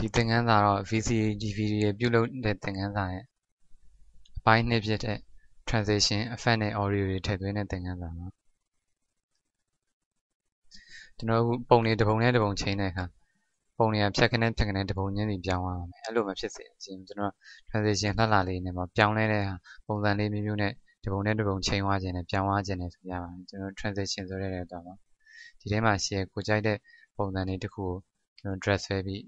ဒီသင်ခန်းစာတော့ VCDVD တွေပြုလုပ်တဲ့သင်ခန်းစာရဲ့အပိုင်းနှစ်ဖြစ်တဲ့ transition effect နဲ့ audio တွေထည့်သွင်းတဲ့သင်ခန်းစာပါကျွန်တော်တို့ပုံတွေတစ်ပုံနဲ့တစ်ပုံချိန်တဲ့အခါပုံတွေကဖြတ်ခနဲ့တစ်ပုံချင်းစီပြောင်းသွားပါမယ်အဲ့လိုမဖြစ်စေချင်ကျွန်တော် transition လှလှလေးနဲ့ပေါ့ပြောင်းလဲတဲ့ပုံစံလေးမျိုးနဲ့တစ်ပုံနဲ့တစ်ပုံချိန်သွားခြင်းနဲ့ပြောင်းသွားခြင်းနဲ့ဆိုရပါတယ်ကျွန်တော် transition ဆိုတဲ့တော့ပါဒီထဲမှာရှယ်ကိုကြိုက်တဲ့ပုံစံလေးတစ်ခုကိုကျွန်တော် drag ဆွဲပြီး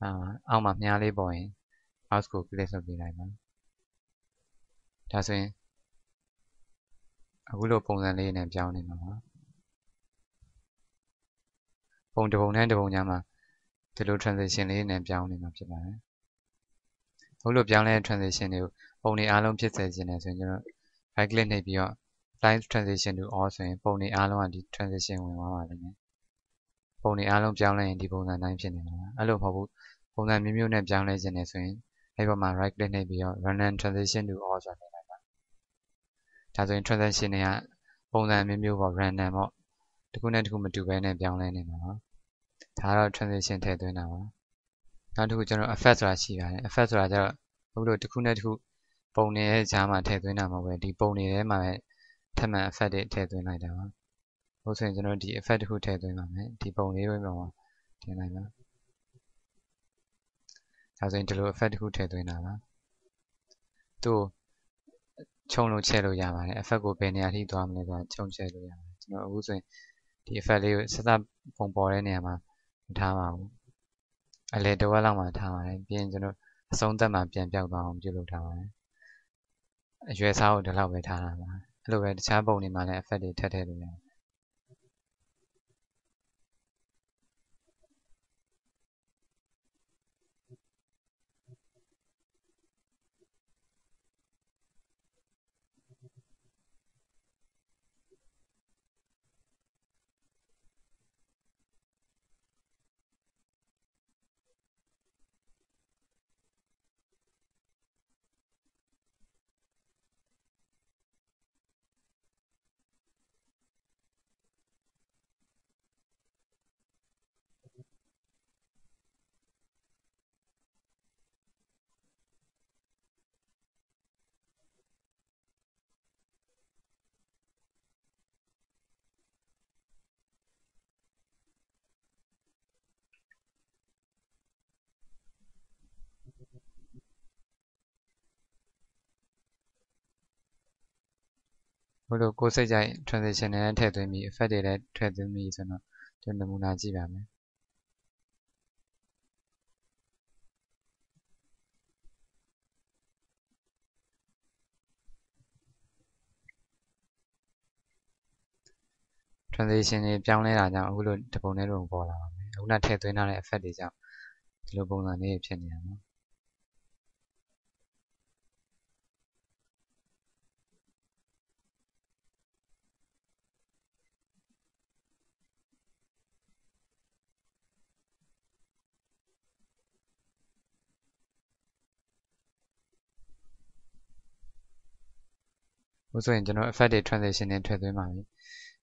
အောက်မှာမြားလေးပေါ်ရင် mouse ကို click လုပ်ပေးလိုက်ပါဒါဆိုရင်အခုလိုပုံစံလေးနဲ့ပြောင်းနေမှာပါပုံတစ်ပုံနဲ့တစ်ပုံညာမှာဒီလို transition လေးနဲ့ပြောင်းနေမှာဖြစ်ပါတယ်အခုလိုပြောင်းလဲ transition တွေကိုပုံတွေအားလုံးဖြစ်စေခြင်းနဲ့ဆိုရင်ကျွန်တော် right click နှိပ်ပြီးတော့ apply transition to all ဆိုရင်ပုံတွေအားလုံးကဒီ transition ဝင်သွားပါလိမ့်မယ်ပုံတွေအားလုံးပြောင်းလဲရင်ဒီပုံစံတိုင်းဖြစ်နေမှာပါအဲ့လိုမဟုတ်ဘူးပုံစံမျိုးမျိုးနဲ့ပြောင်းလဲခြင်းနဲ့ဆိုရင်အဲ့ပေါ်မှာ right click နှိပ်ပြီးတော့ random transition to all ဆိုတာနှိပ်လိုက်ပါဒါဆိုရင် transition တွေကပုံစံမျိုးမျိုးပေါ့ random ပေါ့တစ်ခုနဲ့တစ်ခုမတူဘဲနဲ့ပြောင်းလဲနေမှာပါဒါတော့ transition ထည့်သွင်းတာပါနောက်တစ်ခုကျွန်တော် effect ဆိုတာရှိပါတယ် effect ဆိုတာကျတော့ဘုလိုတစ်ခုနဲ့တစ်ခုပုံတွေရဲ့ကြားမှာထည့်သွင်းတာမဟုတ်ပဲဒီပုံတွေထဲမှာထပ်မံ effect တွေထည့်သွင်းလိုက်တာပါဟုတ်ဆိုရင်ကျွန်တော်ဒီ effect တစ်ခုထည့်သွင်းပါမယ်ဒီပုံလေးပေါ်မှာထည့်လိုက်ပါဒါဆိုရင်ဒီလို effect တစ်ခုထည့်သွင်းတာပါသူ့ခြုံလို့ချဲ့လို့ရပါတယ် effect ကိုဘယ်နေရာထိသွားမလဲဆိုတာခြုံချဲ့လို့ရပါတယ်ကျွန်တော်အခုဆိုရင်ဒီ effect လေးကိုစစပုံပေါ်တဲ့နေရာမှာမထားပါဘူးအလဲတစ်ဝက်လောက်မှာထားပါတယ်ပြီးရင်ကျွန်တော်အဆုံးသက်မှာပြန်ပြောက်သွားအောင်ပြုလုပ်ထားပါတယ်အရွယ်စားကိုဒီလောက်ပဲထားတာပါအဲ့လိုပဲတခြားပုံတွေမှာလည်း effect တွေထည့်လို့ရတယ်ဘလို့ကိုယ်စိတ်ကြိုက် transition တွေနဲ့ထည့်သွင်းပြီး effect တွေလည်းထည့်သွင်းပြီးဆိုတော့ကျွန်တော်နမူနာကြည့်ပါမယ်transition တွေပြောင်းလဲတာကြောင့်အခုလိုတပုံနဲ့တော့ပေါ်လာပါမယ်အခုနထည့်သွင်းထားတဲ့ effect တွေကြောင့်ဒီလိုပုံစံလေးဖြစ်နေတာနော်ဟုတ်ဆိုရင်ကျွန်တော် effect တွေ transition တွေထည့်သွင်းပါပြီ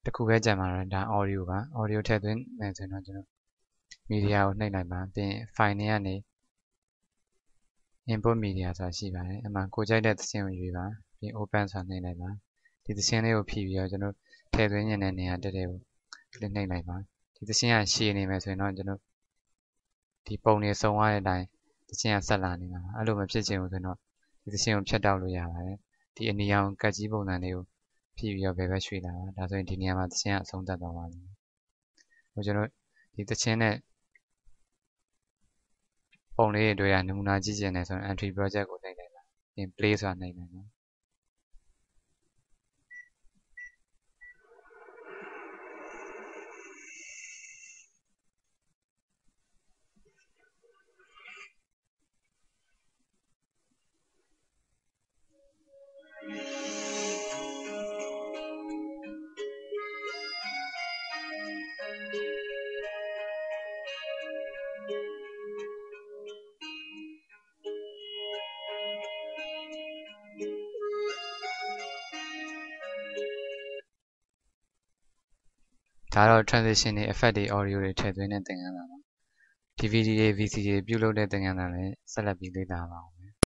တစ်ခုပဲကြံပါတော့ဒါ audio ပါ audio ထည့်သွင်းမယ်ဆိုတော့ကျွန်တော် media ကိုနှိပ်လိုက်ပါပြီးရင် file တွေကနေ input media ဆိုတာရှိပါတယ်အမှကိုကြိုက်တဲ့သင်းကိုရွေးပါပြီး open ဆိုတာနှိပ်လိုက်ပါဒီသင်းလေးကိုဖြည့်ပြီးတော့ကျွန်တော်ထည့်သွင်းနေတဲ့နေရာတက်တဲ့ကို click နှိပ်လိုက်ပါဒီသင်းကရှည်နေမယ်ဆိုရင်တော့ကျွန်တော်ဒီပုံတွေစုံသွားတဲ့အတိုင်းသင်းကဆက်လာနေမှာအဲ့လိုမဖြစ်ချင်ဘူးဆိုတော့ဒီသင်းကိုဖြတ်တောက်လို့ရပါတယ်ဒီအနီရောင်ကတ်ကြီးပုံစံလေးကိုဖြည့်ပြီးတော့ဘယ်ဘက်ရွှေ့လာပါဒါဆိုရင်ဒီနေရာမှာသင်းကအဆုံးသတ်သွားပါလိမ့်မယ်ဟိုကျွန်တော်ဒီသင်းနဲ့ပုံလေးတွေနမူနာကြည့်ချင်တယ်ဆိုရင် entry project ကိုနှိပ်လိုက်ပါပြီး play ဆိုတာနှိပ်လိုက်ပါဒါတော့ transition တွေ effect တွေ audio တွေထည့်သွင်းတဲ့သင်ခန်းစာပါ DVD တွေ VCD တွေပြုလုပ်တဲ့သင်ခန်းစာလည်းဆက်လက်ပြီးလေ့လာပါအောင်